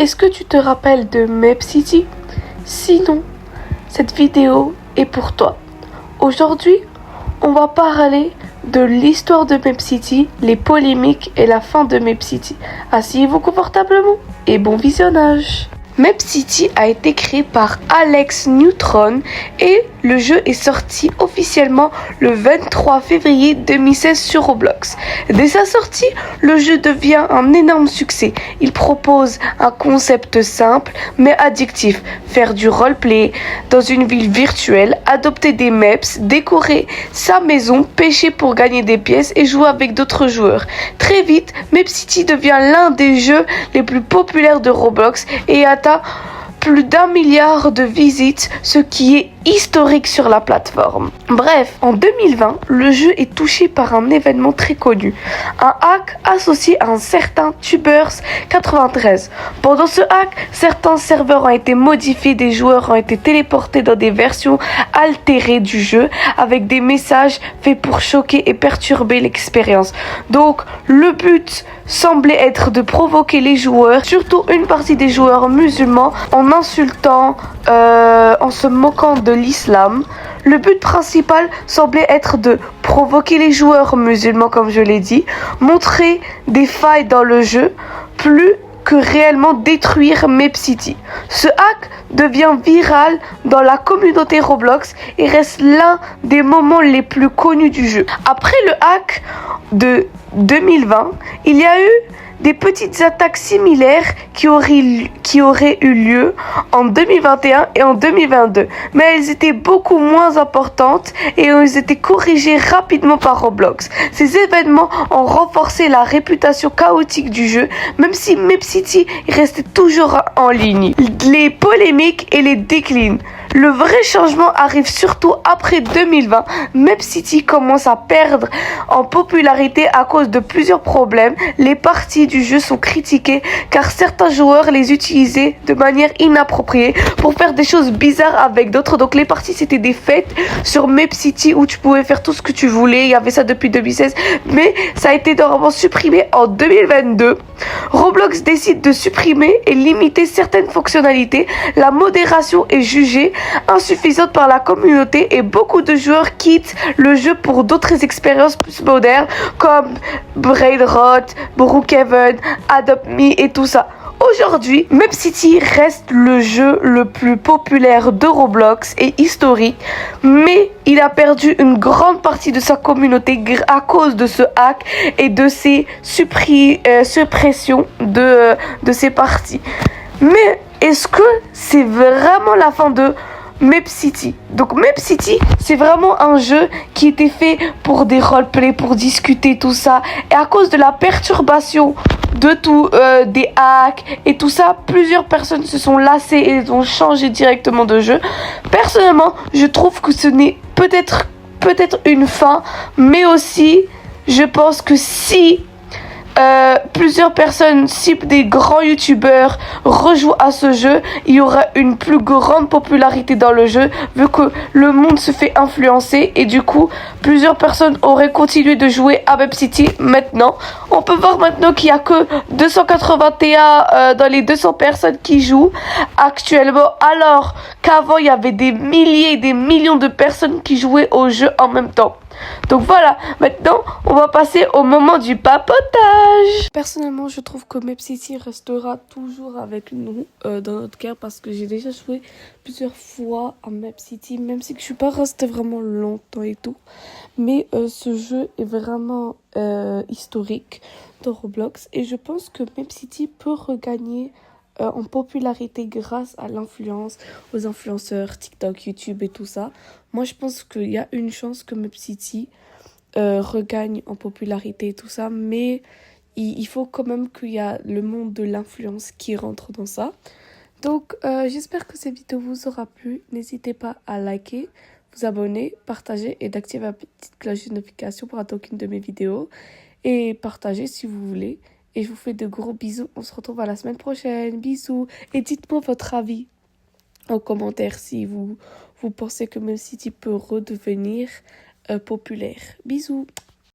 Est-ce que tu te rappelles de Map City? Sinon, cette vidéo est pour toi. Aujourd'hui, on va parler de l'histoire de Map City, les polémiques et la fin de Map City. Asseyez-vous confortablement et bon visionnage. Map City a été créé par Alex Neutron et le jeu est sorti officiellement le 23 février 2016 sur Roblox. Dès sa sortie, le jeu devient un énorme succès. Il propose un concept simple mais addictif. Faire du roleplay dans une ville virtuelle, adopter des maps, décorer sa maison, pêcher pour gagner des pièces et jouer avec d'autres joueurs. Très vite, Map City devient l'un des jeux les plus populaires de Roblox et atteint plus d'1 milliard de visites, ce qui est historique sur la plateforme. Bref, en 2020, le jeu est touché par un événement très connu, un hack associé à un certain Tubers93. Pendant ce hack, certains serveurs ont été modifiés, des joueurs ont été téléportés dans des versions altérées du jeu avec des messages faits pour choquer et perturber l'expérience. Donc, le but semblait être de provoquer les joueurs, surtout une partie des joueurs musulmans, en insultant, en se moquant de l'islam. Le but principal semblait être de provoquer les joueurs musulmans, comme je l'ai dit, montrer des failles dans le jeu, plus que réellement détruire Map City. Ce hack devient viral dans la communauté Roblox et reste l'un des moments les plus connus du jeu. Après le hack de 2020, il y a eu des petites attaques similaires qui auraient eu lieu en 2021 et en 2022. Mais elles étaient beaucoup moins importantes et elles étaient corrigées rapidement par Roblox. Ces événements ont renforcé la réputation chaotique du jeu, même si Map City restait toujours en ligne. Les polémiques et les déclins. Le vrai changement arrive surtout après 2020. Map City commence à perdre en popularité à cause de plusieurs problèmes. Les parties du jeu sont critiquées car certains joueurs les utilisaient de manière inappropriée pour faire des choses bizarres avec d'autres. Donc les parties c'était des fêtes sur Map City où tu pouvais faire tout ce que tu voulais. Il y avait ça depuis 2016, mais ça a été normalement supprimé en 2022. Roblox décide de supprimer et limiter certaines fonctionnalités. La modération est jugée insuffisante par la communauté et beaucoup de joueurs quittent le jeu pour d'autres expériences plus modernes comme Brainrot, Brookhaven, Adopt Me et tout ça. Aujourd'hui, Map City reste le jeu le plus populaire de Roblox et historique, mais il a perdu une grande partie de sa communauté à cause de ce hack et de ses suppressions de ses parties. Mais est-ce que c'est vraiment la fin de Map City? Donc Map City, c'est vraiment un jeu qui était fait pour des roleplays, pour discuter tout ça. Et à cause de la perturbation de tout, des hacks et tout ça, plusieurs personnes se sont lassées et ont changé directement de jeu. Personnellement, je trouve que ce n'est peut-être une fin, mais aussi, je pense que si plusieurs personnes, cibles des grands youtubeurs, rejouent à ce jeu, il y aura une plus grande popularité dans le jeu vu que le monde se fait influencer et du coup plusieurs personnes auraient continué de jouer à Map City. Maintenant on peut voir maintenant qu'il n'y a que 281 dans les 200 personnes qui jouent actuellement, alors qu'avant il y avait des milliers et des millions de personnes qui jouaient au jeu en même temps. Donc voilà, maintenant on va passer au moment du papotage. Personnellement, je trouve que Map City restera toujours avec nous dans notre cœur parce que j'ai déjà joué plusieurs fois à Map City, même si je suis pas restée vraiment longtemps et tout. Mais ce jeu est vraiment historique dans Roblox et je pense que Map City peut regagner en popularité grâce à l'influence, aux influenceurs TikTok, YouTube et tout ça. Moi, je pense qu'il y a une chance que Map City regagne en popularité et tout ça, mais il faut quand même qu'il y a le monde de l'influence qui rentre dans ça. Donc, j'espère que cette vidéo vous aura plu. N'hésitez pas à liker, vous abonner, partager et d'activer la petite cloche de notification pour rater aucune de mes vidéos. Et partager si vous voulez. Et je vous fais de gros bisous. On se retrouve à la semaine prochaine. Bisous. Et dites-moi votre avis en commentaire si vous pensez que Map City peut redevenir populaire. Bisous.